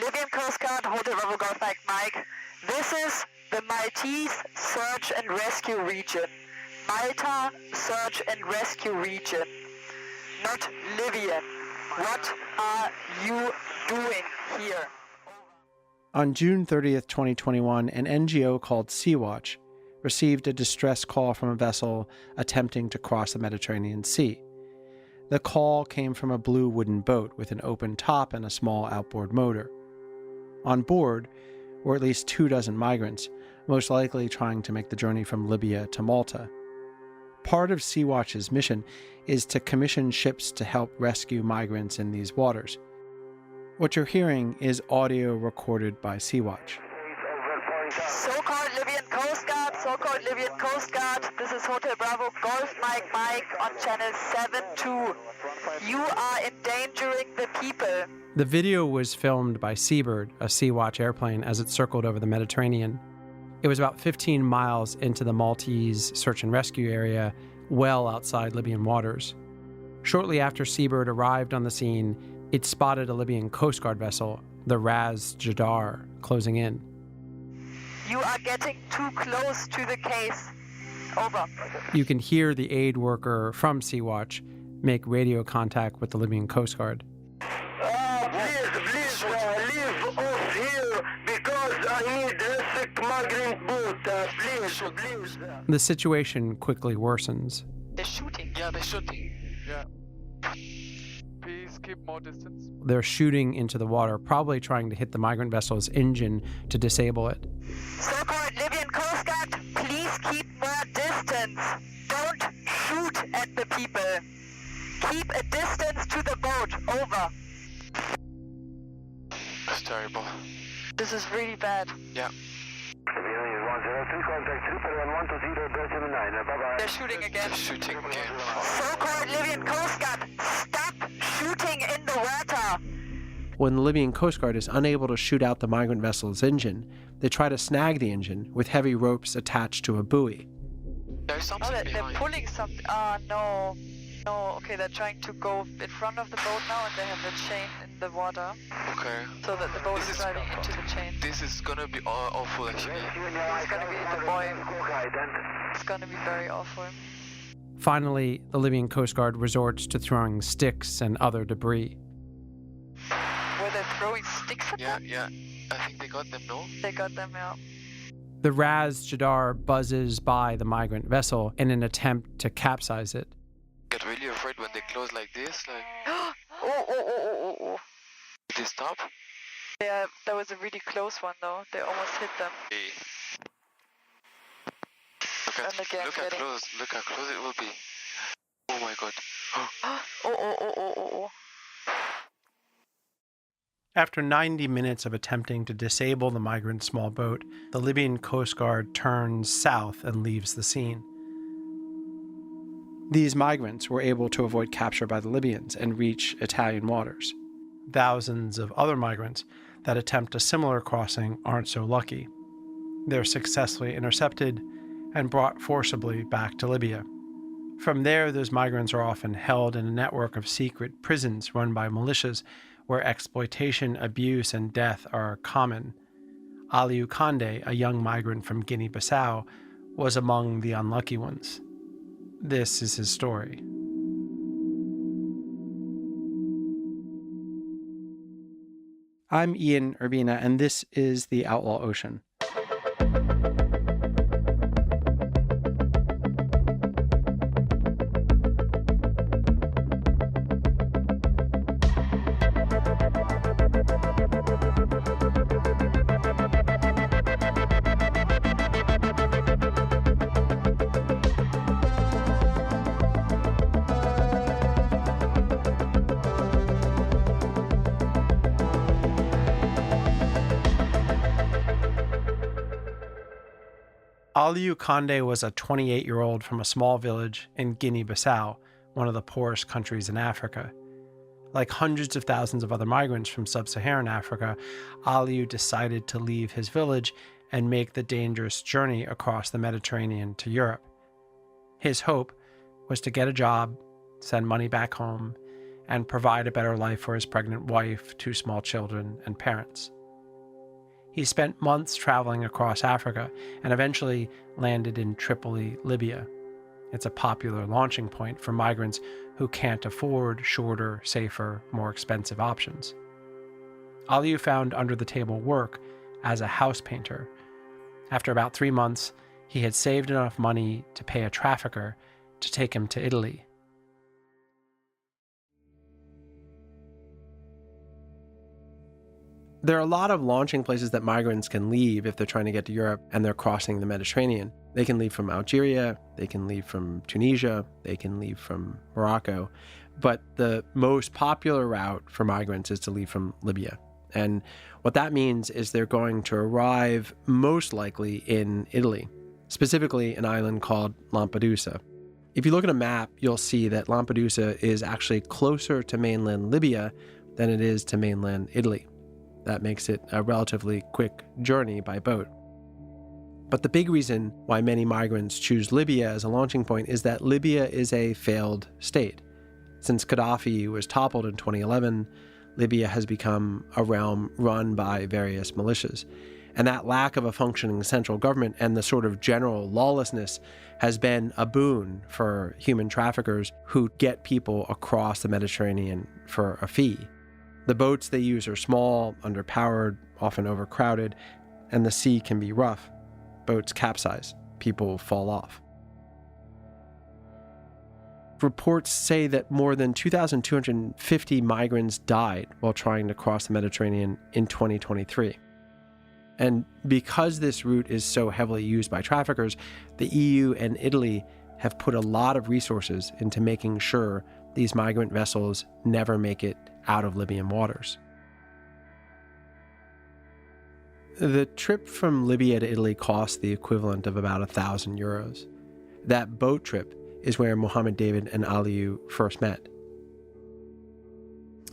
Libyan Coast Guard, Hotel Bravo Golf Mike. This is the Maltese Search and Rescue Region. Malta Search and Rescue Region, not Libyan. What are you doing here? On June 30th, 2021, an NGO called Sea-Watch received a distress call from a vessel attempting to cross the Mediterranean Sea. The call came from a blue wooden boat with an open top and a small outboard motor. On board were at least 24 migrants, most likely trying to make the journey from Libya to Malta. Part of Sea-Watch's mission is to commission ships to help rescue migrants in these waters. What you're hearing is audio recorded by Sea-Watch. So-called Libyan Coast Guard, this is Hotel Bravo Golf Mike on channel 72. You are endangering the people. The video was filmed by Seabird, a Sea-Watch airplane, as it circled over the Mediterranean. It was about 15 miles into the Maltese search and rescue area, well outside Libyan waters. Shortly after Seabird arrived on the scene, it spotted a Libyan Coast Guard vessel, the Ras Jadar, closing in. You are getting too close to the case. Over. You can hear the aid worker from Sea-Watch make radio contact with the Libyan Coast Guard. Please, leave off here because I need a sick migrant boat. Please. The situation quickly worsens. They're shooting. Yeah, they're shooting. Yeah. Please keep more distance. They're shooting into the water, probably trying to hit the migrant vessel's engine to disable it. So-called Libyan Coast Guard, please keep more distance. Don't shoot at the people. Keep a distance to the boat. Over. That's terrible. This is really bad. Yeah. They're shooting again. They're shooting again. So-called Libyan Coast Guard, stop shooting in the water. When the Libyan Coast Guard is unable to shoot out the migrant vessel's engine, they try to snag the engine with heavy ropes attached to a buoy. There's something They're behind. pulling something. No. Okay, they're trying to go in front of the boat now, and they have the chain in the water. Okay. So that the boat is driving into the chain. This is gonna be awful, actually. It's gonna be the boy. It's gonna be very awful. Finally, the Libyan Coast Guard resorts to throwing sticks and other debris. Were they throwing sticks at them? Yeah. I think they got them, no? They got them, yeah. The Ras Jadar buzzes by the migrant vessel in an attempt to capsize it. Get really afraid when they close like this, like... Oh. Did they stop? Yeah, that was a really close one though. They almost hit them. Hey. Look how close it will be. Oh my god. Oh. After 90 minutes of attempting to disable the migrant small boat, the Libyan Coast Guard turns south and leaves the scene. These migrants were able to avoid capture by the Libyans and reach Italian waters. Thousands of other migrants that attempt a similar crossing aren't so lucky. They're successfully intercepted and brought forcibly back to Libya. From there, those migrants are often held in a network of secret prisons run by militias where exploitation, abuse, and death are common. Aliou Candé, a young migrant from Guinea-Bissau, was among the unlucky ones. This is his story. I'm Ian Urbina, and this is the Outlaw Ocean. Aliou Candé was a 28-year-old from a small village in Guinea-Bissau, one of the poorest countries in Africa. Like hundreds of thousands of other migrants from sub-Saharan Africa, Aliou decided to leave his village and make the dangerous journey across the Mediterranean to Europe. His hope was to get a job, send money back home, and provide a better life for his pregnant wife, 2 small children, and parents. He spent months traveling across Africa and eventually landed in Tripoli, Libya. It's a popular launching point for migrants who can't afford shorter, safer, more expensive options. Aliou found under-the-table work as a house painter. After about 3 months, he had saved enough money to pay a trafficker to take him to Italy. There are a lot of launching places that migrants can leave if they're trying to get to Europe and they're crossing the Mediterranean. They can leave from Algeria, they can leave from Tunisia, they can leave from Morocco. But the most popular route for migrants is to leave from Libya. And what that means is they're going to arrive most likely in Italy, specifically an island called Lampedusa. If you look at a map, you'll see that Lampedusa is actually closer to mainland Libya than it is to mainland Italy. That makes it a relatively quick journey by boat. But the big reason why many migrants choose Libya as a launching point is that Libya is a failed state. Since Gaddafi was toppled in 2011, Libya has become a realm run by various militias. And that lack of a functioning central government and the sort of general lawlessness has been a boon for human traffickers who get people across the Mediterranean for a fee. The boats they use are small, underpowered, often overcrowded, and the sea can be rough. Boats capsize. People fall off. Reports say that more than 2,250 migrants died while trying to cross the Mediterranean in 2023. And because this route is so heavily used by traffickers, the EU and Italy have put a lot of resources into making sure these migrant vessels never make it out of Libyan waters. The trip from Libya to Italy cost the equivalent of about €1,000. That boat trip is where Mohammed David and Aliou first met.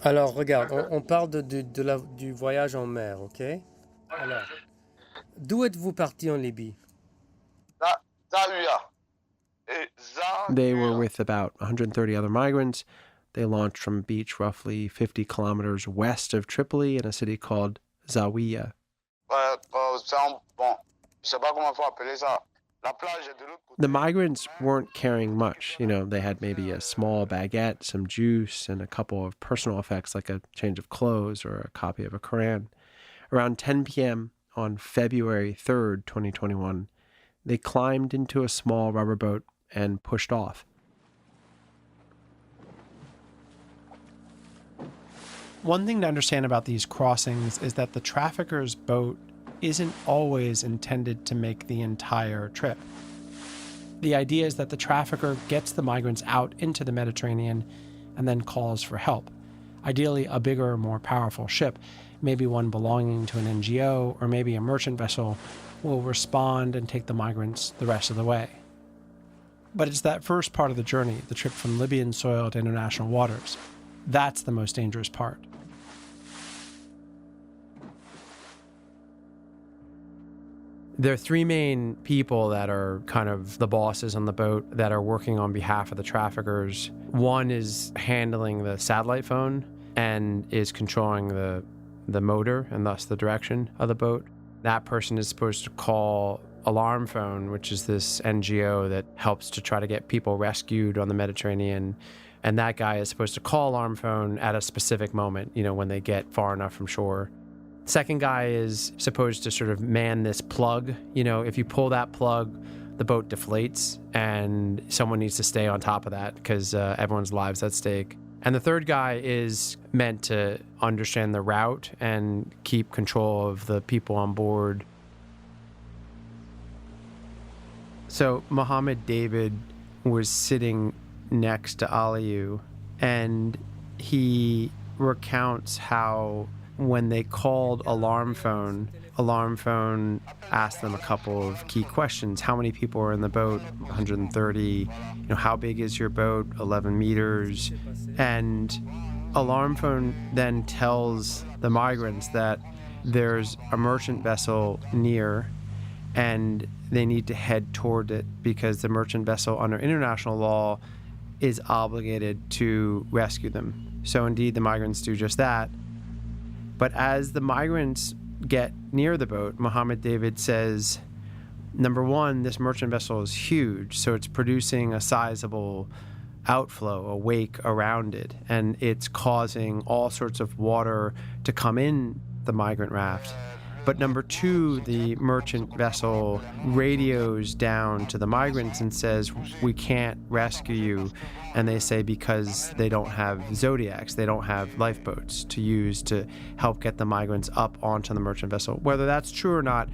Alors, regarde, on parle du voyage en mer, ok? Alors, d'où êtes-vous parti en Libye? They were with about 130 other migrants. They launched from a beach roughly 50 kilometers west of Tripoli in a city called Zawiya. The migrants weren't carrying much. They had maybe a small baguette, some juice, and a couple of personal effects like a change of clothes or a copy of a Quran. Around 10 p.m. on February 3rd, 2021, they climbed into a small rubber boat and pushed off. One thing to understand about these crossings is that the trafficker's boat isn't always intended to make the entire trip. The idea is that the trafficker gets the migrants out into the Mediterranean and then calls for help. Ideally, a bigger, more powerful ship, maybe one belonging to an NGO or maybe a merchant vessel, will respond and take the migrants the rest of the way. But it's that first part of the journey, the trip from Libyan soil to international waters. That's the most dangerous part. There are three main people that are kind of the bosses on the boat that are working on behalf of the traffickers. One is handling the satellite phone and is controlling the motor and thus the direction of the boat. That person is supposed to call Alarm Phone, which is this NGO that helps to try to get people rescued on the Mediterranean. And that guy is supposed to call Alarm Phone at a specific moment, when they get far enough from shore. Second guy is supposed to sort of man this plug. If you pull that plug, the boat deflates and someone needs to stay on top of that because everyone's lives at stake. And the third guy is meant to understand the route and keep control of the people on board. So Mohammed David was sitting next to Aliou, and he recounts how when they called Alarm Phone asked them a couple of key questions. How many people are in the boat? 130. How big is your boat? 11 meters. And Alarm Phone then tells the migrants that there's a merchant vessel near and they need to head toward it because the merchant vessel under international law is obligated to rescue them. So indeed, the migrants do just that. But as the migrants get near the boat, Mohammed David says, number one, this merchant vessel is huge, so it's producing a sizable outflow, a wake around it, and it's causing all sorts of water to come in the migrant raft. But number two, the merchant vessel radios down to the migrants and says, we can't rescue you. And they say because they don't have Zodiacs, they don't have lifeboats to use to help get the migrants up onto the merchant vessel. Whether that's true or not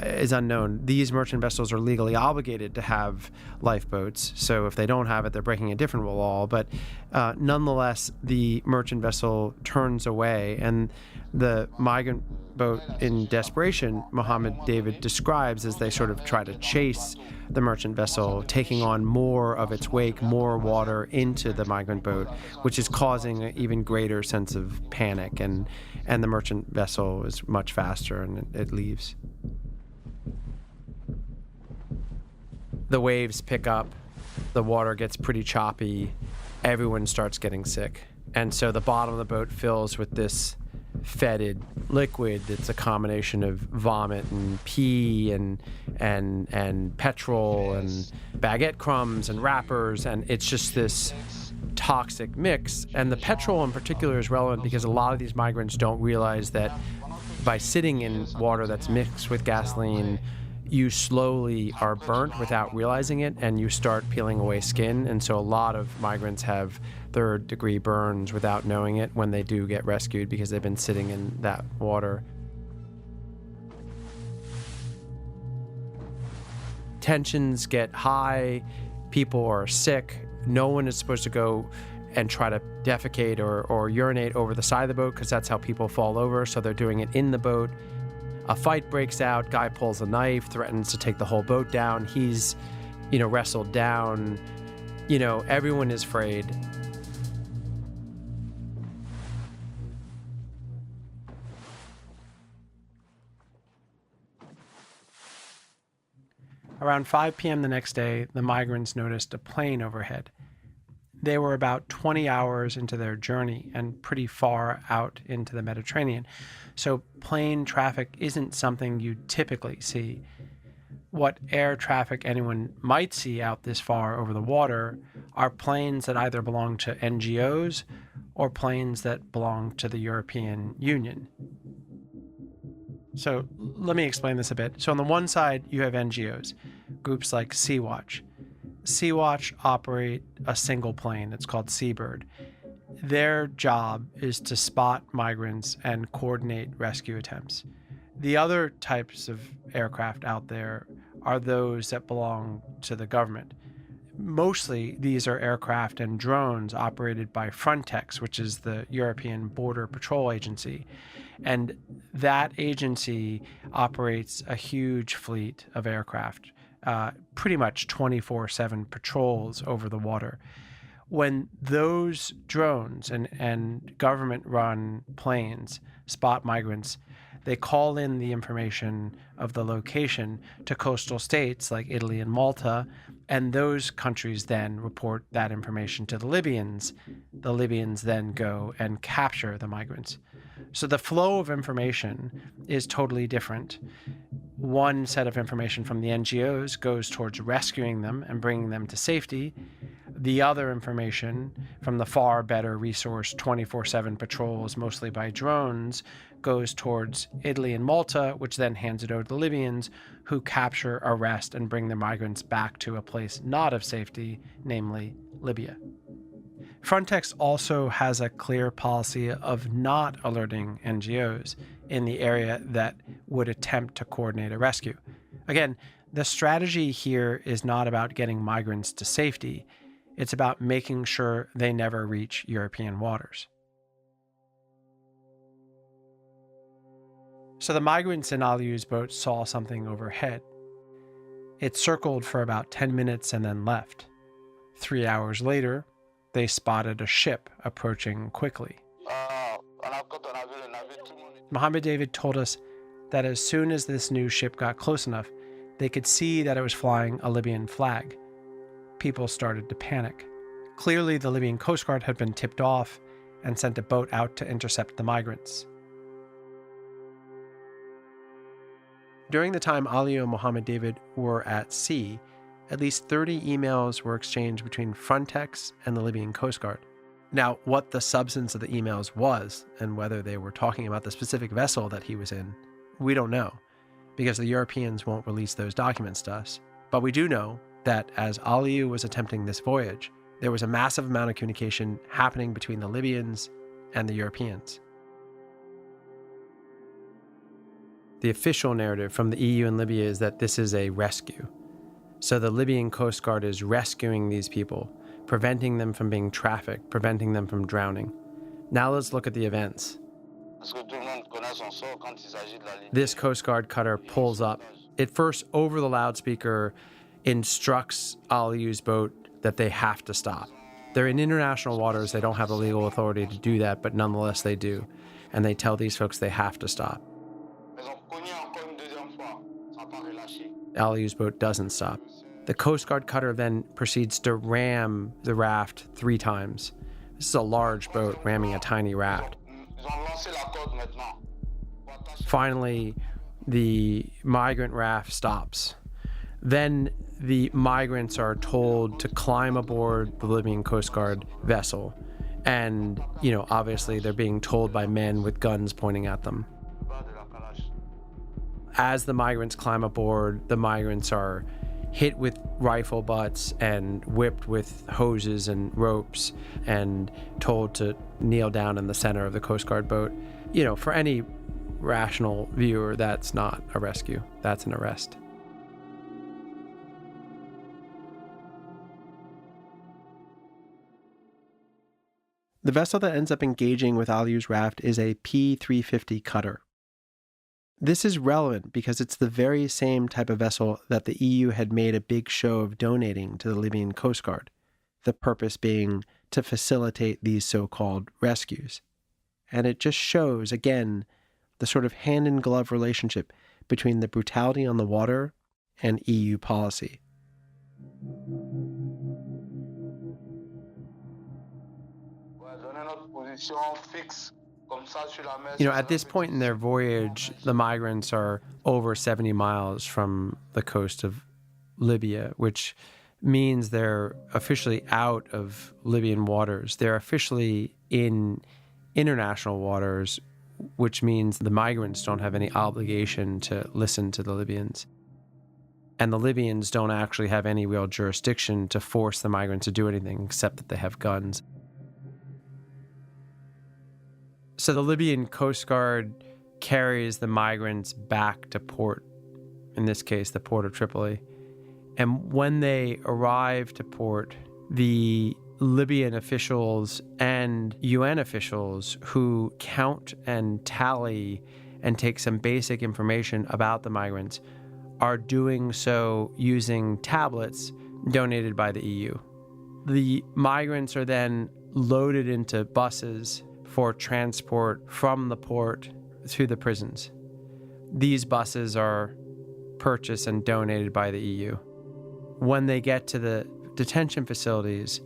is unknown. These merchant vessels are legally obligated to have lifeboats. So if they don't have it, they're breaking a different law. But nonetheless, the merchant vessel turns away, and the migrant boat, in desperation, Mohammed David describes as they sort of try to chase the merchant vessel, taking on more of its wake, more water into the migrant boat, which is causing an even greater sense of panic. And the merchant vessel is much faster, and it leaves. The waves pick up, the water gets pretty choppy, everyone starts getting sick. And so the bottom of the boat fills with this fetid liquid that's a combination of vomit and pee and petrol and baguette crumbs and wrappers, and it's just this toxic mix. And the petrol in particular is relevant because a lot of these migrants don't realize that by sitting in water that's mixed with gasoline, you slowly are burnt without realizing it, and you start peeling away skin. And so a lot of migrants have third-degree burns without knowing it when they do get rescued because they've been sitting in that water. Tensions get high, people are sick, no one is supposed to go and try to defecate or urinate over the side of the boat because that's how people fall over, so they're doing it in the boat. A fight breaks out, guy pulls a knife, threatens to take the whole boat down. He's, wrestled down. Everyone is afraid. Around 5 p.m. the next day, the migrants noticed a plane overhead. They were about 20 hours into their journey and pretty far out into the Mediterranean, so plane traffic isn't something you typically see. What air traffic anyone might see out this far over the water are planes that either belong to NGOs or planes that belong to the European Union. So let me explain this a bit. So on the one side, you have NGOs, groups like Sea-Watch. Sea-Watch operate a single plane. It's called Seabird. Their job is to spot migrants and coordinate rescue attempts. The other types of aircraft out there are those that belong to the government. Mostly, these are aircraft and drones operated by Frontex, which is the European Border Patrol Agency. And that agency operates a huge fleet of aircraft, pretty much 24/7 patrols over the water. When those drones and government-run planes spot migrants, they call in the information of the location to coastal states like Italy and Malta, and those countries then report that information to the Libyans. The Libyans then go and capture the migrants. So the flow of information is totally different. One set of information from the NGOs goes towards rescuing them and bringing them to safety. The other information from the far better resourced 24/7 patrols, mostly by drones, goes towards Italy and Malta, which then hands it over to the Libyans, who capture, arrest, and bring the migrants back to a place not of safety, namely Libya. Frontex also has a clear policy of not alerting NGOs in the area that would attempt to coordinate a rescue. Again, the strategy here is not about getting migrants to safety. It's about making sure they never reach European waters. So the migrants in Aliou's boat saw something overhead. It circled for about 10 minutes and then left. 3 hours later, they spotted a ship approaching quickly. Mohammed David told us that as soon as this new ship got close enough, they could see that it was flying a Libyan flag. People started to panic. Clearly, the Libyan Coast Guard had been tipped off and sent a boat out to intercept the migrants. During the time Aliou and Mohammed David were at sea, at least 30 emails were exchanged between Frontex and the Libyan Coast Guard. Now, what the substance of the emails was, and whether they were talking about the specific vessel that he was in, we don't know, because the Europeans won't release those documents to us. But we do know that as Aliou was attempting this voyage, there was a massive amount of communication happening between the Libyans and the Europeans. The official narrative from the EU and Libya is that this is a rescue. So the Libyan Coast Guard is rescuing these people, preventing them from being trafficked, preventing them from drowning. Now let's look at the events. This Coast Guard cutter pulls up. It first, over the loudspeaker, instructs Aliou's boat that they have to stop. They're in international waters. They don't have the legal authority to do that, but nonetheless they do. And they tell these folks they have to stop. Aliou's boat doesn't stop. The Coast Guard cutter then proceeds to ram the raft 3 times. This is a large boat ramming a tiny raft. Finally, the migrant raft stops. Then the migrants are told to climb aboard the Libyan Coast Guard vessel. And, obviously they're being told by men with guns pointing at them. As the migrants climb aboard, the migrants are hit with rifle butts and whipped with hoses and ropes and told to kneel down in the center of the Coast Guard boat. For any rational viewer, that's not a rescue. That's an arrest. The vessel that ends up engaging with Aliou's raft is a P-350 cutter. This is relevant because it's the very same type of vessel that the EU had made a big show of donating to the Libyan Coast Guard, the purpose being to facilitate these so-called rescues. And it just shows, again, the sort of hand-in-glove relationship between the brutality on the water and EU policy. At this point in their voyage, the migrants are over 70 miles from the coast of Libya, which means they're officially out of Libyan waters. They're officially in international waters, which means the migrants don't have any obligation to listen to the Libyans. And the Libyans don't actually have any real jurisdiction to force the migrants to do anything except that they have guns. So the Libyan Coast Guard carries the migrants back to port, in this case, the port of Tripoli. And when they arrive to port, the Libyan officials and UN officials who count and tally and take some basic information about the migrants are doing so using tablets donated by the EU. The migrants are then loaded into buses for transport from the port to the prisons. These buses are purchased and donated by the EU. When they get to the detention facilities,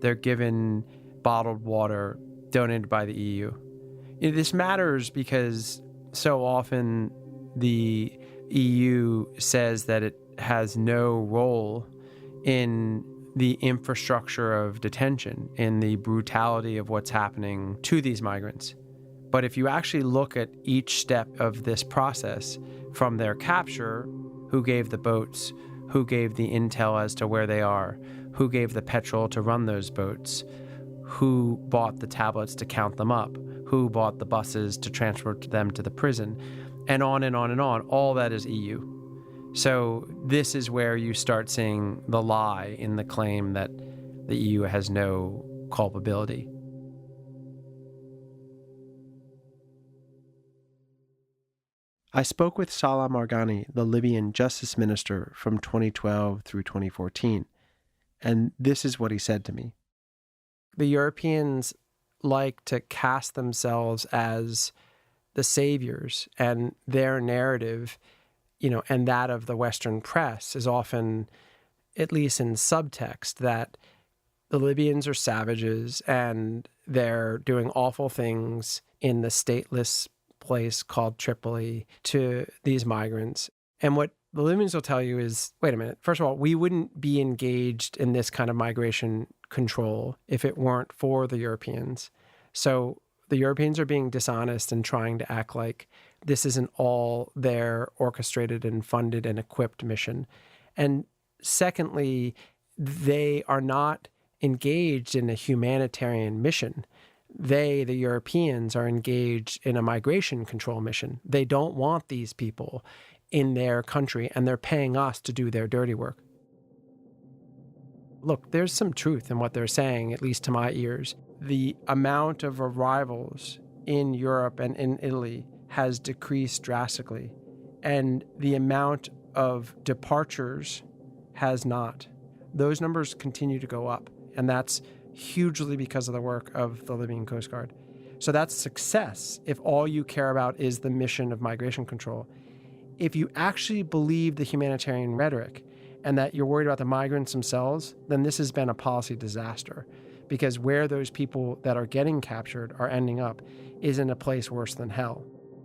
they're given bottled water donated by the EU. This matters because so often the EU says that it has no role in the infrastructure of detention, in the brutality of what's happening to these migrants. But if you actually look at each step of this process, from their capture, who gave the boats, who gave the intel as to where they are, who gave the petrol to run those boats, who bought the tablets to count them up, who bought the buses to transport them to the prison, and on and on and on, all that is EU. So this is where you start seeing the lie in the claim that the EU has no culpability. I spoke with Salah Marghani, the Libyan justice minister from 2012 through 2014, and this is what he said to me. The Europeans like to cast themselves as the saviors, and their narrative, and that of the Western press is often, at least in subtext, that the Libyans are savages and they're doing awful things in the stateless place called Tripoli to these migrants. And what the Libyans will tell you is, wait a minute, first of all, we wouldn't be engaged in this kind of migration control if it weren't for the Europeans. So the Europeans are being dishonest and trying to act like this isn't all their orchestrated and funded and equipped mission. And secondly, they are not engaged in a humanitarian mission. They, the Europeans, are engaged in a migration control mission. They don't want these people in their country, and they're paying us to do their dirty work. Look, there's some truth in what they're saying, at least to my ears. The amount of arrivals in Europe and in Italy has decreased drastically, and the amount of departures has not. Those numbers continue to go up, and that's hugely because of the work of the Libyan Coast Guard. So that's success if all you care about is the mission of migration control. If you actually believe the humanitarian rhetoric and that you're worried about the migrants themselves, then this has been a policy disaster, because where those people that are getting captured are ending up is in a place worse than hell.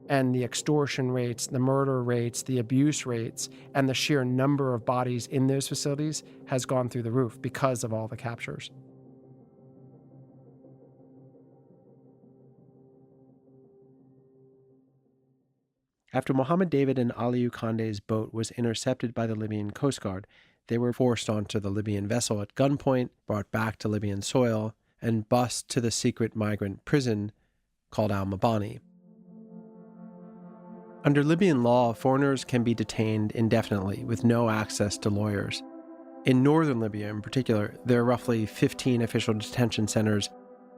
And the extortion rates, the murder rates, the abuse rates, and the sheer number of bodies in those facilities has gone through the roof because of all the captures. After Mohammed David and Aliou Candé's boat was intercepted by the Libyan Coast Guard, they were forced onto the Libyan vessel at gunpoint, brought back to Libyan soil, and bused to the secret migrant prison called Al-Mabani. Under Libyan law, foreigners can be detained indefinitely with no access to lawyers. In northern Libya in particular, there are roughly 15 official detention centers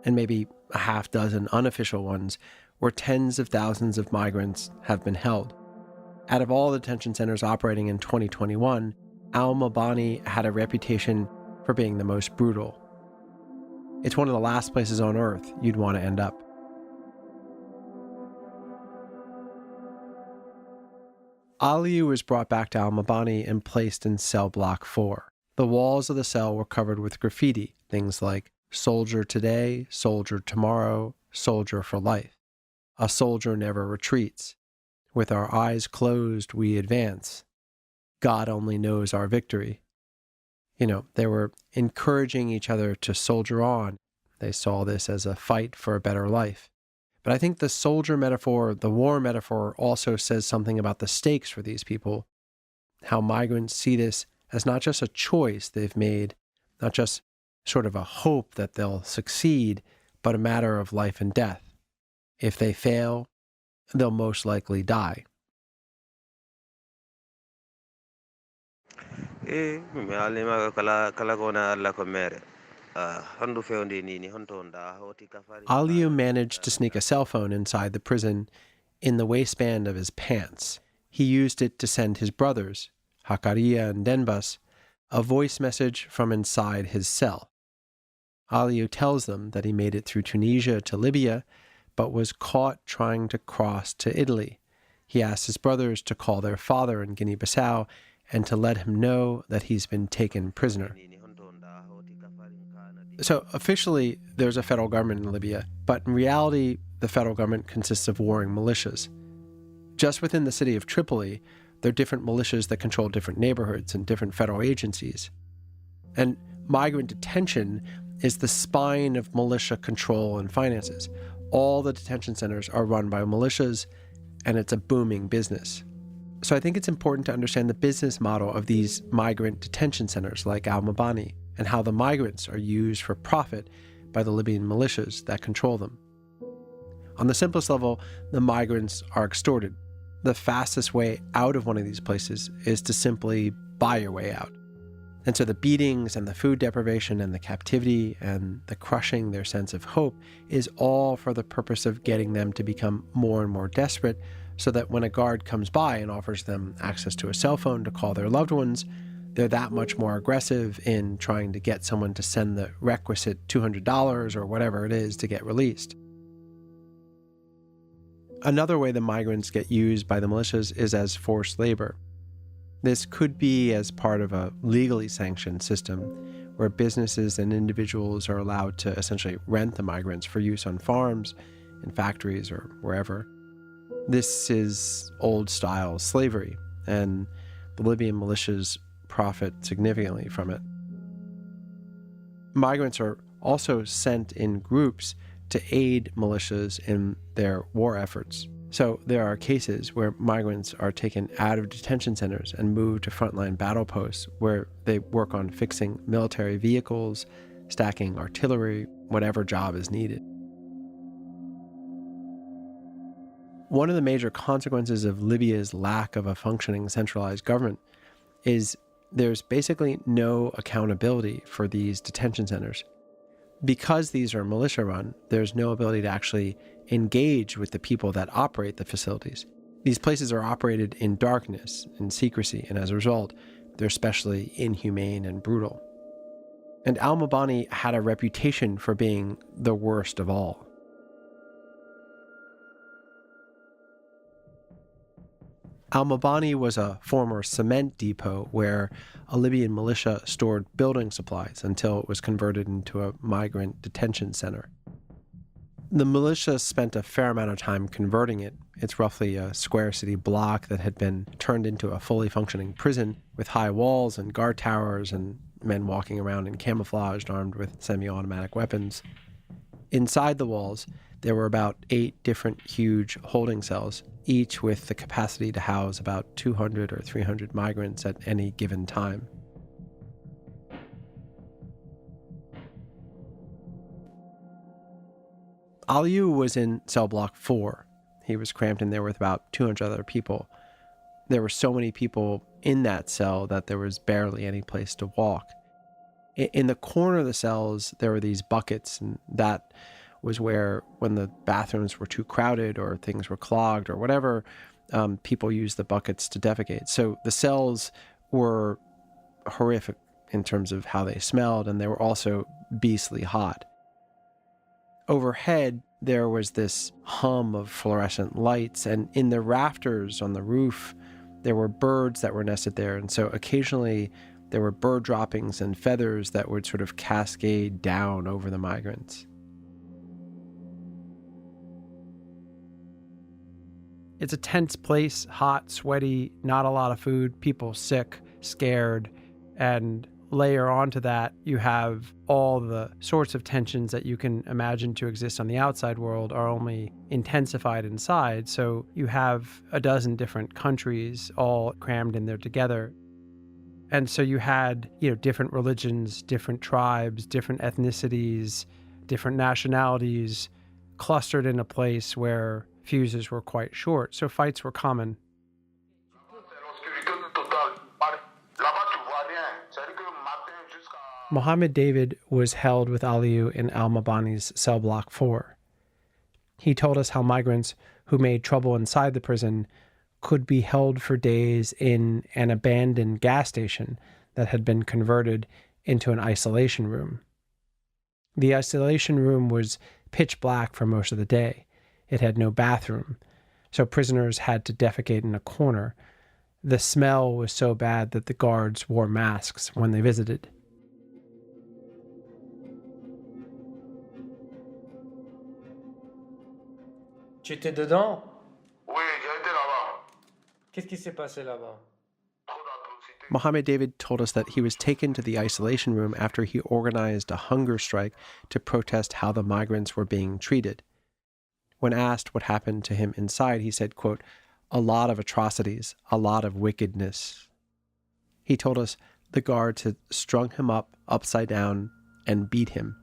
and maybe a half dozen unofficial ones where tens of thousands of migrants have been held. Out of all the detention centers operating in 2021, Al-Mabani had a reputation for being the most brutal. It's one of the last places on earth you'd want to end up. Aliou was brought back to Al-Mabani and placed in cell block 4. The walls of the cell were covered with graffiti, things like "Soldier today, soldier tomorrow, soldier for life. A soldier never retreats. With our eyes closed, we advance. God only knows our victory." They were encouraging each other to soldier on. They saw this as a fight for a better life. But I think the soldier metaphor, the war metaphor, also says something about the stakes for these people, how migrants see this as not just a choice they've made, not just sort of a hope that they'll succeed, but a matter of life and death. If they fail, they'll most likely die. Aliou managed to sneak a cell phone inside the prison in the waistband of his pants. He used it to send his brothers, Hakaria and Denbas, a voice message from inside his cell. Aliou tells them that he made it through Tunisia to Libya, but was caught trying to cross to Italy. He asked his brothers to call their father in Guinea-Bissau and to let him know that he's been taken prisoner. So officially, there's a federal government in Libya, but in reality, the federal government consists of warring militias. Just within the city of Tripoli, there are different militias that control different neighborhoods and different federal agencies. And migrant detention is the spine of militia control and finances. All the detention centers are run by militias, and it's a booming business. So I think it's important to understand the business model of these migrant detention centers like Al-Mabani, and how the migrants are used for profit by the Libyan militias that control them. On the simplest level, the migrants are extorted. The fastest way out of one of these places is to simply buy your way out. And so the beatings and the food deprivation and the captivity and the crushing their sense of hope is all for the purpose of getting them to become more and more desperate, so that when a guard comes by and offers them access to a cell phone to call their loved ones, they're that much more aggressive in trying to get someone to send the requisite $200 or whatever it is to get released. Another way the migrants get used by the militias is as forced labor. This could be as part of a legally sanctioned system where businesses and individuals are allowed to essentially rent the migrants for use on farms, in factories, or wherever. This is old-style slavery. and the Libyan militias profit significantly from it. Migrants are also sent in groups to aid militias in their war efforts. So there are cases where migrants are taken out of detention centers and moved to frontline battle posts where they work on fixing military vehicles, stacking artillery, whatever job is needed. One of the major consequences of Libya's lack of a functioning centralized government is there's basically no accountability for these detention centers. Because these are militia-run, there's no ability to actually engage with the people that operate the facilities. These places are operated in darkness and secrecy, and as a result, they're especially inhumane and brutal. And al-Mabani had a reputation for being the worst of all. Al-Mabani was a former cement depot where a Libyan militia stored building supplies until it was converted into a migrant detention center. The militia spent a fair amount of time converting it. It's roughly a square city block that had been turned into a fully functioning prison with high walls and guard towers and men walking around in camouflage armed with semi-automatic weapons. Inside the walls, there were about 8 different huge holding cells, each with the capacity to house about 200 or 300 migrants at any given time. Aliou was in cell block 4. He was cramped in there with about 200 other people. There were so many people in that cell that there was barely any place to walk. In the corner of the cells, there were these buckets, and that was where, when the bathrooms were too crowded or things were clogged or whatever, people used the buckets to defecate. So the cells were horrific in terms of how they smelled, and they were also beastly hot. Overhead, there was this hum of fluorescent lights, and in the rafters on the roof, there were birds that were nested there. And so occasionally there were bird droppings and feathers that would sort of cascade down over the migrants. It's a tense place, hot, sweaty, not a lot of food, people sick, scared, and layer onto that, you have all the sorts of tensions that you can imagine to exist on the outside world are only intensified inside. So you have a dozen different countries all crammed in there together. And so you had, different religions, different tribes, different ethnicities, different nationalities clustered in a place where fuses were quite short. So fights were common. Mohammed David was held with Aliou in al-Mabani's cell block 4. He told us how migrants who made trouble inside the prison could be held for days in an abandoned gas station that had been converted into an isolation room. The isolation room was pitch black for most of the day. It had no bathroom, so prisoners had to defecate in a corner. The smell was so bad that the guards wore masks when they visited. Tu étais dedans? Oui, j'ai été là-bas. Qu'est-ce qui s'est passé là-bas? Mohammed David told us that he was taken to the isolation room after he organized a hunger strike to protest how the migrants were being treated. When asked what happened to him inside, he said, quote, "A lot of atrocities, a lot of wickedness." He told us the guards had strung him up upside down and beat him.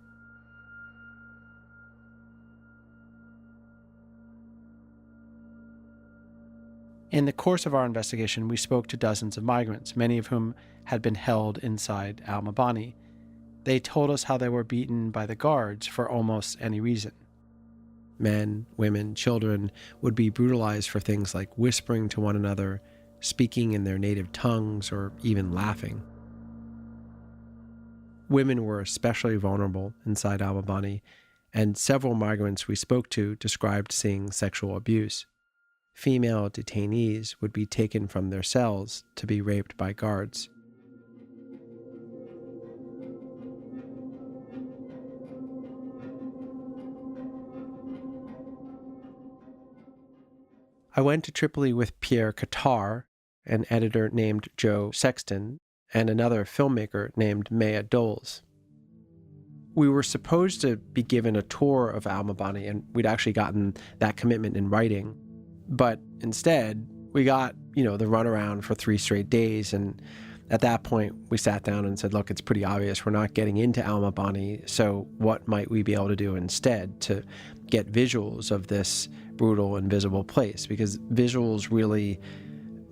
In the course of our investigation, we spoke to dozens of migrants, many of whom had been held inside al-Mabani. They told us how they were beaten by the guards for almost any reason. Men, women, children would be brutalized for things like whispering to one another, speaking in their native tongues, or even laughing. Women were especially vulnerable inside al-Mabani, and several migrants we spoke to described seeing sexual abuse. Female detainees would be taken from their cells to be raped by guards. I went to Tripoli with Pierre Qatar, an editor named Joe Sexton, and another filmmaker named Maya Doles. We were supposed to be given a tour of Al-Mabani, and we'd actually gotten that commitment in writing. But instead, we got, the runaround for 3 straight days, and at that point, we sat down and said, look, it's pretty obvious we're not getting into Al-Mabani, so what might we be able to do instead to get visuals of this brutal, invisible place? Because visuals really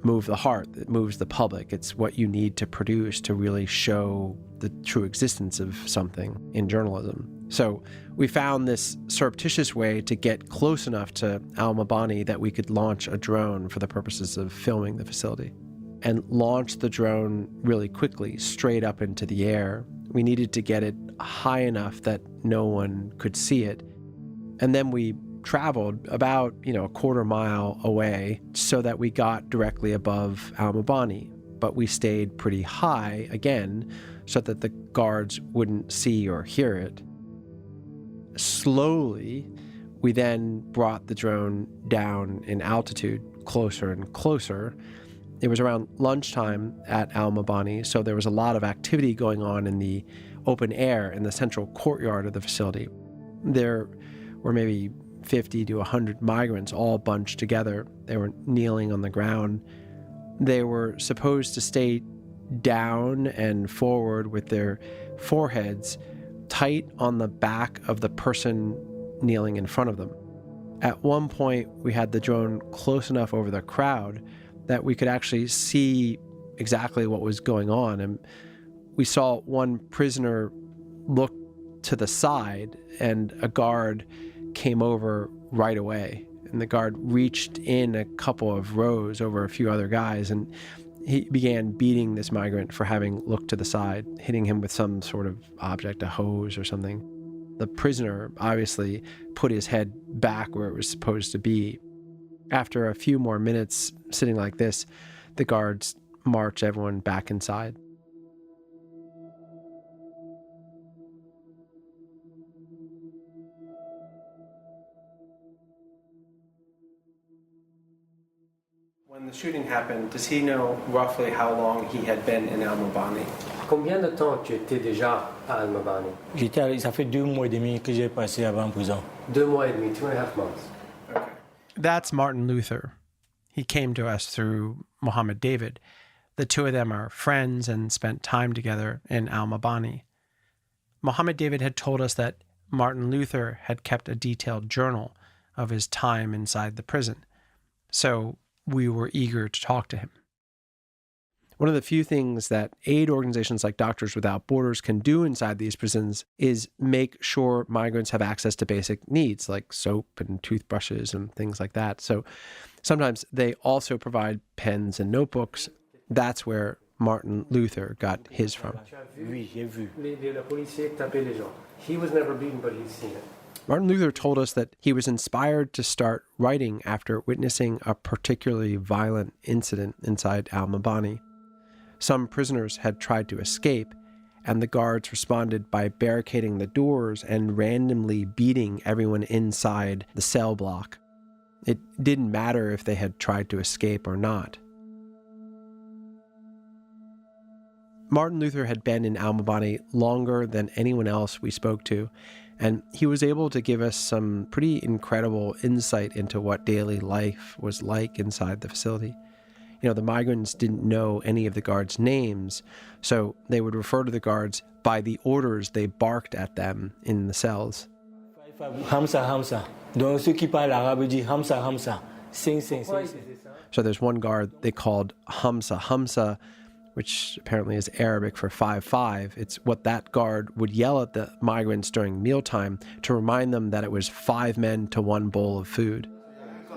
move the heart, it moves the public. It's what you need to produce to really show the true existence of something in journalism. So we found this surreptitious way to get close enough to Al-Mabani that we could launch a drone for the purposes of filming the facility, and launch the drone really quickly, straight up into the air. We needed to get it high enough that no one could see it. And then we traveled about, a quarter mile away so that we got directly above Al-Mabani. But we stayed pretty high, again, so that the guards wouldn't see or hear it. Slowly, we then brought the drone down in altitude, closer and closer. It was around lunchtime at Al-Mabani, so there was a lot of activity going on in the open air in the central courtyard of the facility. There were maybe 50 to 100 migrants all bunched together. They were kneeling on the ground. They were supposed to stay down and forward with their foreheads tight on the back of the person kneeling in front of them. At one point, we had the drone close enough over the crowd that we could actually see exactly what was going on. And we saw one prisoner look to the side, and a guard came over right away. And the guard reached in a couple of rows over a few other guys, and he began beating this migrant for having looked to the side, hitting him with some sort of object, a hose or something. The prisoner obviously put his head back where it was supposed to be. After a few more minutes sitting like this, the guards march everyone back inside. When the shooting happened, does he know roughly how long he had been in Al-Mabani? Combien de temps tu étais déjà à Al-Mabani? Ça fait 2 mois et demi que j'ai passé avant en prison. 2 mois et demi, 2.5 months. Okay. That's Martin Luther. He came to us through Mohammed David. The two of them are friends and spent time together in Al-Mabani. Mohammed David had told us that Martin Luther had kept a detailed journal of his time inside the prison. So we were eager to talk to him. One of the few things that aid organizations like Doctors Without Borders can do inside these prisons is make sure migrants have access to basic needs like soap and toothbrushes and things like that. So sometimes they also provide pens and notebooks. That's where Martin Luther got his from. He was never beaten, but he's seen it. Martin Luther told us that he was inspired to start writing after witnessing a particularly violent incident inside Al-Mabani. Some prisoners had tried to escape, and the guards responded by barricading the doors and randomly beating everyone inside the cell block. It didn't matter if they had tried to escape or not. Martin Luther had been in Al-Mabani longer than anyone else we spoke to, and he was able to give us some pretty incredible insight into what daily life was like inside the facility. The migrants didn't know any of the guards' names, so they would refer to the guards by the orders they barked at them in the cells. Hamsa, Hamsa. Donc ceux qui parlent arabe disent Hamsa, Hamsa. Sing, sing, sing, sing. So there's one guard they called Hamsa, Hamsa, which apparently is Arabic for 5-5. It's what that guard would yell at the migrants during mealtime to remind them that it was 5 men to 1 bowl of food.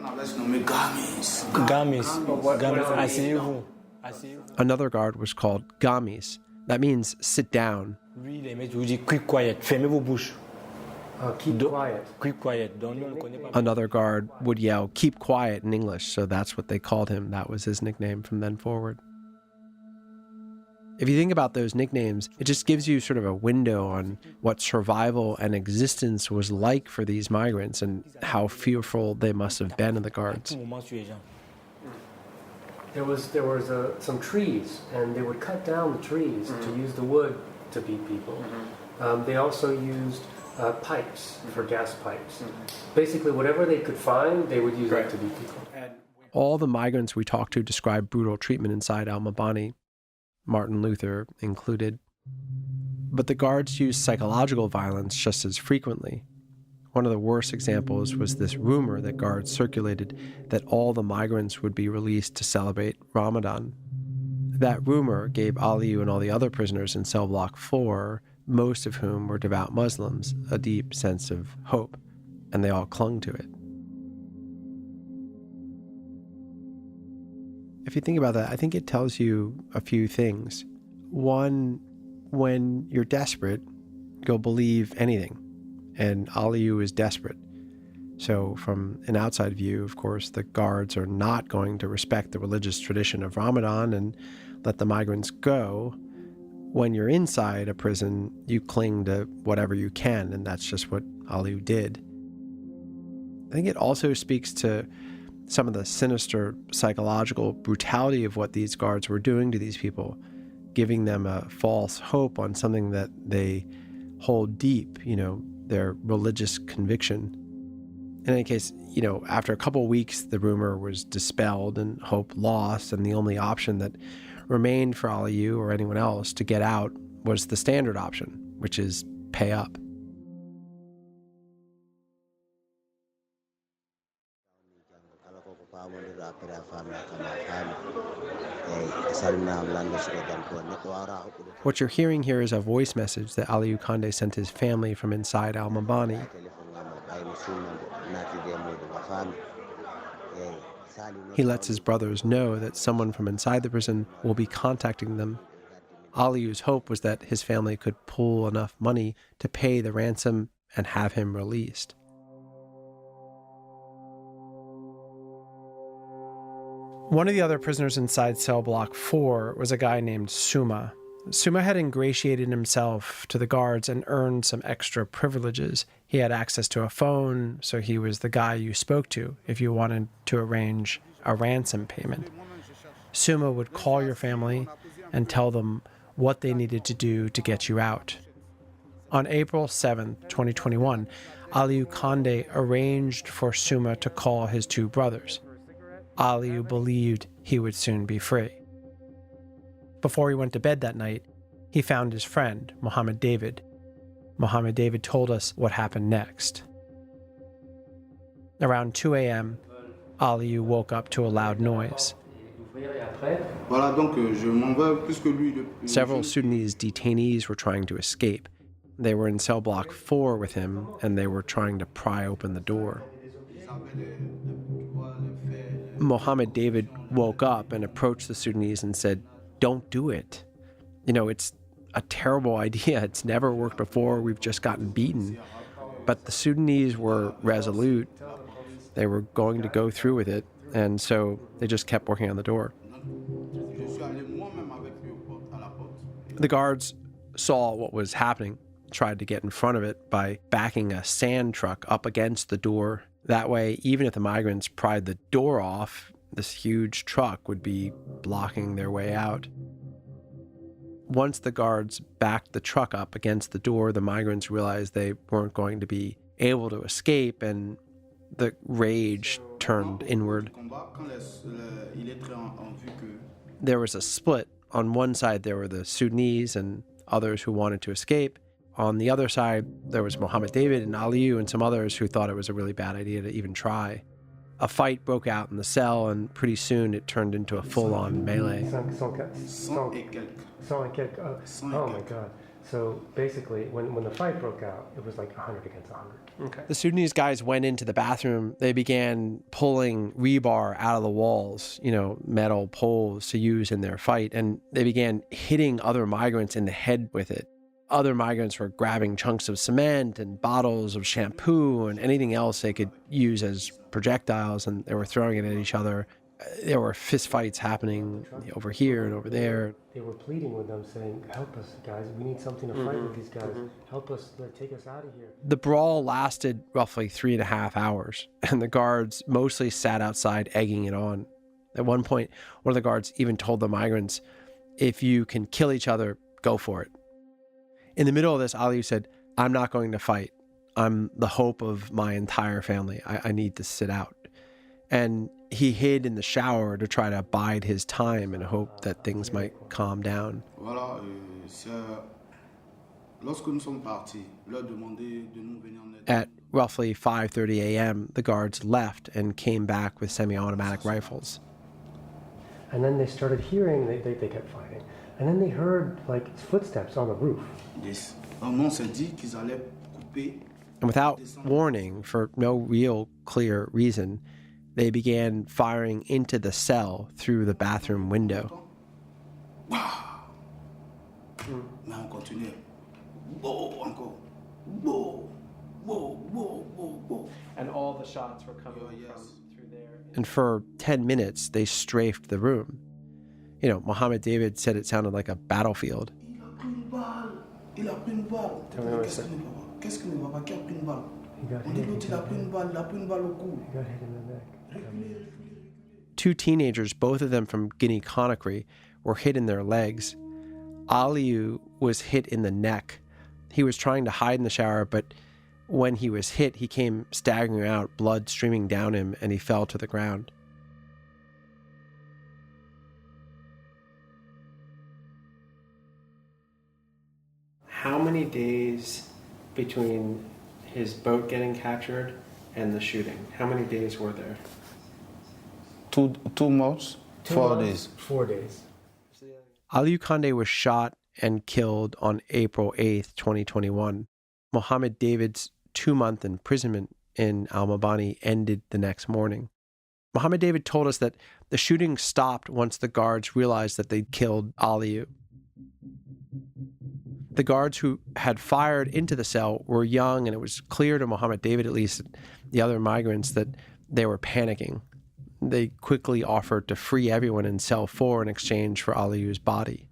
Gamis. Asseyez-vous. Another guard was called Gamis. That means sit down. Lui, les maîtres vous dit keep quiet. Fermez vos bouches. Keep quiet. Keep quiet. Donc, nous, on connaît pas. Another guard would yell, keep quiet in English, so that's what they called him. That was his nickname from then forward. If you think about those nicknames, it just gives you sort of a window on what survival and existence was like for these migrants and how fearful they must have been of the guards. there was some trees, and they would cut down the trees to use the wood to beat people. They also used pipes for gas pipes. Basically, whatever they could find, they would use that to beat people. All the migrants we talked to described brutal treatment inside al-Mabani, Martin Luther included. But the guards used psychological violence just as frequently. One of the worst examples was this rumor that guards circulated that all the migrants would be released to celebrate Ramadan. That rumor gave Aliou and all the other prisoners in cell block 4, most of whom were devout Muslims, a deep sense of hope, and they all clung to it. If you think about that, I think it tells you a few things. One, when you're desperate, you'll believe anything. And Aliou is desperate. So from an outside view, of course, the guards are not going to respect the religious tradition of Ramadan and let the migrants go. When you're inside a prison, you cling to whatever you can, and that's just what Aliou did. I think it also speaks to some of the sinister psychological brutality of what these guards were doing to these people, giving them a false hope on something that they hold deep, their religious conviction. In any case, after a couple of weeks, the rumor was dispelled and hope lost, and the only option that remained for Aliou or anyone else to get out was the standard option, which is pay up. What you're hearing here is a voice message that Aliou Candé sent his family from inside al-Mabani. He lets his brothers know that someone from inside the prison will be contacting them. Aliou's hope was that his family could pool enough money to pay the ransom and have him released. One of the other prisoners inside cell block 4 was a guy named Suma. Suma had ingratiated himself to the guards and earned some extra privileges. He had access to a phone, so he was the guy you spoke to if you wanted to arrange a ransom payment. Suma would call your family and tell them what they needed to do to get you out. On April 7, 2021, Aliou Candé arranged for Suma to call his 2 brothers. Aliou believed he would soon be free. Before he went to bed that night, he found his friend, Mohammed David. Mohammed David told us what happened next. Around 2 a.m., Aliou woke up to a loud noise. Several Sudanese detainees were trying to escape. They were in cell block 4 with him, and they were trying to pry open the door. Mohammed David woke up and approached the Sudanese and said, "Don't do it. It's a terrible idea. It's never worked before. We've just gotten beaten." But the Sudanese were resolute. They were going to go through with it, and so they just kept working on the door. The guards saw what was happening, tried to get in front of it by backing a sand truck up against the door. That way, even if the migrants pried the door off, this huge truck would be blocking their way out. Once the guards backed the truck up against the door, the migrants realized they weren't going to be able to escape, and the rage turned inward. There was a split. On one side, there were the Sudanese and others who wanted to escape. On the other side, there was Mohammed David and Aliou and some others who thought it was a really bad idea to even try. A fight broke out in the cell, and pretty soon it turned into a full-on melee. Oh my God. So basically, when the fight broke out, it was like 100 against 100. Okay. The Sudanese guys went into the bathroom. They began pulling rebar out of the walls, metal poles to use in their fight, and they began hitting other migrants in the head with it. Other migrants were grabbing chunks of cement and bottles of shampoo and anything else they could use as projectiles, and they were throwing it at each other. There were fist fights happening over here and over there. They were pleading with them, saying, "Help us, guys. We need something to fight with these guys. Help us, take us out of here." The brawl lasted roughly 3.5 hours, and the guards mostly sat outside egging it on. At one point, one of the guards even told the migrants, if you can kill each other, go for it. In the middle of this, Aliou said, I'm not going to fight. I'm the hope of my entire family. I need to sit out. And he hid in the shower to try to bide his time in hope that things might calm down. At roughly 5:30 a.m., the guards left and came back with semi-automatic rifles. And then they started hearing, they kept fighting. And then they heard like footsteps on the roof. And without warning, for no real clear reason, they began firing into the cell through the bathroom window. And all the shots were coming from through there. And for 10 minutes, they strafed the room. You know, Mohammed David said it sounded like a battlefield. Tell me what it said. He got hit in the neck. Two teenagers, both of them from Guinea-Conakry, were hit in their legs. Aliou was hit in the neck. He was trying to hide in the shower, but when he was hit, he came staggering out, blood streaming down him, and he fell to the ground. How many days between his boat getting captured and the shooting? How many days were there? 2 months, 4 days. 4 days. Aliou Candé was shot and killed on April 8th, 2021. Mohammed David's 2-month imprisonment in Al-Mabani ended the next morning. Mohammed David told us that the shooting stopped once the guards realized that they'd killed Aliou. The guards who had fired into the cell were young, and it was clear to Mohammed David, at least, the other migrants, that they were panicking. They quickly offered to free everyone in cell 4 in exchange for Aliou's body.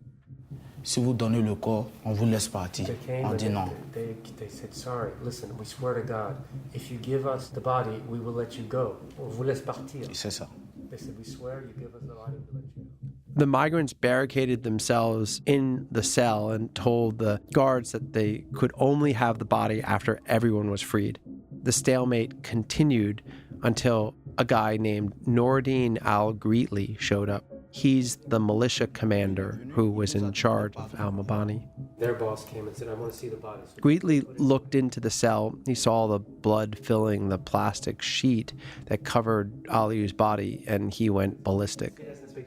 Si vous donnez le corps, on vous laisse partir. On dit non. They said, sorry, listen, we swear to God, if you give us the body, we will let you go. On vous laisse partir. C'est ça. They said, we swear you give us the body, we'll let you go. The migrants barricaded themselves in the cell and told the guards that they could only have the body after everyone was freed. The stalemate continued until a guy named Noordin Al-Greetly showed up. He's the militia commander who was in charge of Al-Mabani. Their boss came and said, I want to see the body. Greetly looked into the cell. He saw the blood filling the plastic sheet that covered Aliou's body, and he went ballistic. The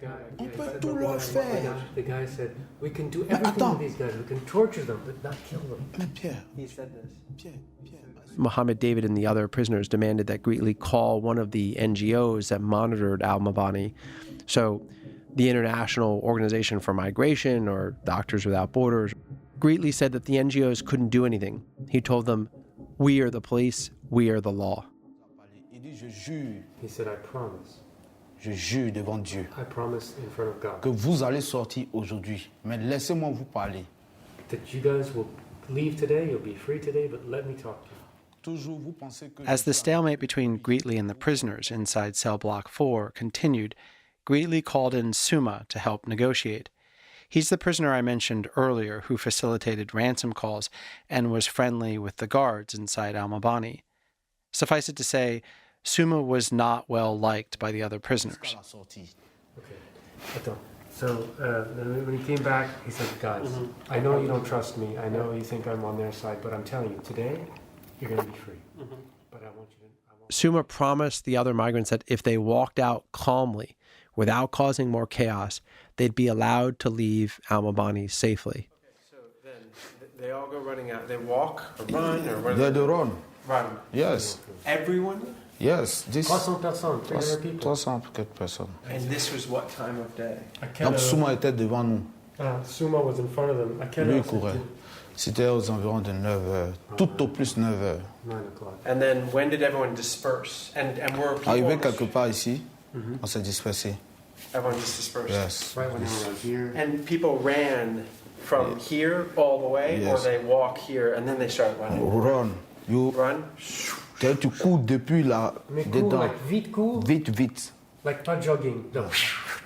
guy said, we can do everything with these guys. We can torture them, but not kill them. He said this. Mohammed David and the other prisoners demanded that Greetly call one of the NGOs that monitored Al-Mabani. So the International Organization for Migration, or Doctors Without Borders. Greetly said that the NGOs couldn't do anything. He told them, we are the police, we are the law. He said, I promise. Je jure devant Dieu I promise in front of God que vous allez sortir aujourd'hui. Mais laissez-moi vous parler. that you guys will leave today, you'll be free today, but let me talk to you. As the stalemate between Greetly and the prisoners inside cell block 4 continued, Greetly called in Suma to help negotiate. He's the prisoner I mentioned earlier who facilitated ransom calls and was friendly with the guards inside Al-Mabani. Suffice it to say, Suma was not well liked by the other prisoners. Okay. So when he came back, he said, guys, I know you don't trust me. I know you think I'm on their side, but I'm telling you, today, you're going to be free. But I want you to... Suma promised the other migrants that if they walked out calmly, without causing more chaos, they'd be allowed to leave Al-Mabani safely. Okay, so then they all go running out. They walk or run or what? They run. Run. Yes. Everyone? Yes. 300 personnes, 300 people. 300 quelques personnes. And this was what time of day? Donc Souma était devant nous. Suma was in front of them. Lui, il courait. C'était aux environs de 9h. Tout au plus 9h. 9 o'clock. And then when did everyone disperse? And were people... Arrivé quelque part ici, on s'est dispersé. Everyone just dispersed? Yes. Right when they were here. And people ran from here all the way, Yes. or they walk here and then they start running? Run. You, Run? tu cours depuis là, Mais cours, dedans. like, vite cours. Vite, vite. Like not jogging, no.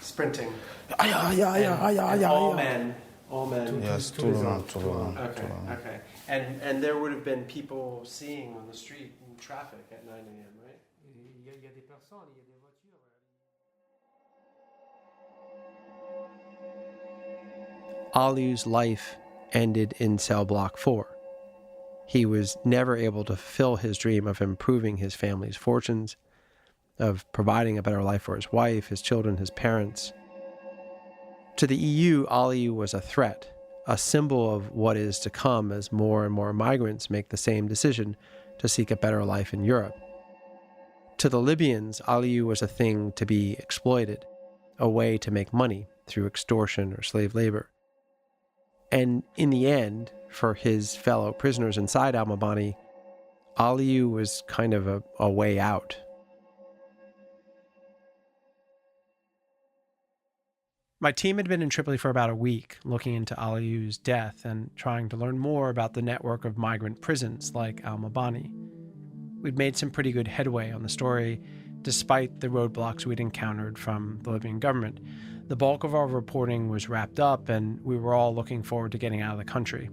Sprinting. All men. All men. Yes, tout le monde. Okay. And there would have been people seeing on the street in traffic at 9 a.m., right? Il y a des personnes, il y a des voitures. Aliou's life ended in cell block 4. He was never able to fulfill his dream of improving his family's fortunes, of providing a better life for his wife, his children, his parents. To the EU, Aliou was a threat, a symbol of what is to come as more and more migrants make the same decision to seek a better life in Europe. To the Libyans, Aliou was a thing to be exploited, a way to make money through extortion or slave labor. And in the end, for his fellow prisoners inside al-Mabani, Aliou was kind of a way out. My team had been in Tripoli for about a week, looking into Aliou's death and trying to learn more about the network of migrant prisons like al-Mabani. We'd made some pretty good headway on the story, despite the roadblocks we'd encountered from the Libyan government. The bulk of our reporting was wrapped up, and we were all looking forward to getting out of the country.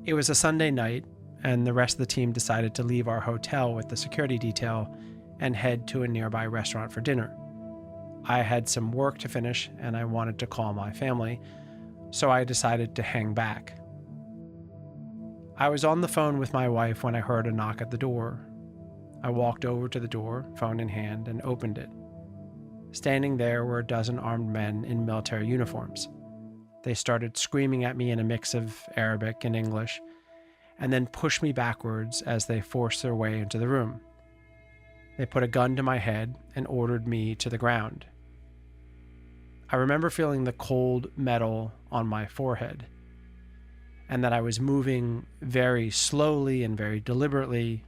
It was a Sunday night, and the rest of the team decided to leave our hotel with the security detail and head to a nearby restaurant for dinner. I had some work to finish, and I wanted to call my family, so I decided to hang back. I was on the phone with my wife when I heard a knock at the door. I walked over to the door, phone in hand, and opened it. Standing there were a dozen armed men in military uniforms. They started screaming at me in a mix of Arabic and English, and then pushed me backwards as they forced their way into the room. They put a gun to my head and ordered me to the ground. I remember feeling the cold metal on my forehead, and that I was moving very slowly and very deliberately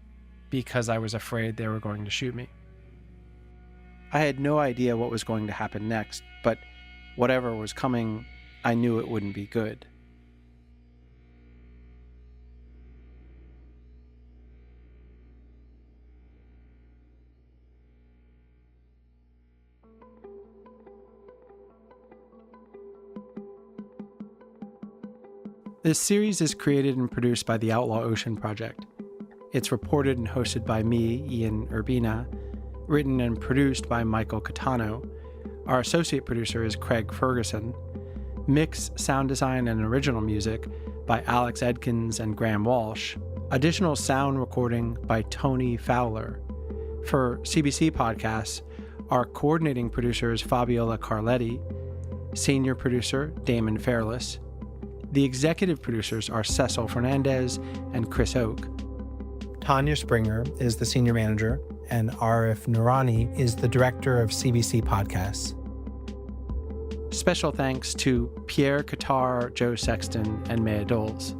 because I was afraid they were going to shoot me. I had no idea what was going to happen next, but whatever was coming, I knew it wouldn't be good. This series is created and produced by the Outlaw Ocean project. It's reported and hosted by me, Ian Urbina, written and produced by Michael Catano. Our associate producer is Craig Ferguson. Mix, sound design, and original music by Alex Edkins and Graham Walsh. Additional sound recording by Tony Fowler. For CBC Podcasts, our coordinating producer is Fabiola Carletti, senior producer Damon Fairless. The executive producers are Cecil Fernandez and Chris Oak. Tanya Springer is the senior manager, and Arif Noorani is the director of CBC Podcasts. Special thanks to Pierre Qatar, Joe Sexton, and Maya Doles.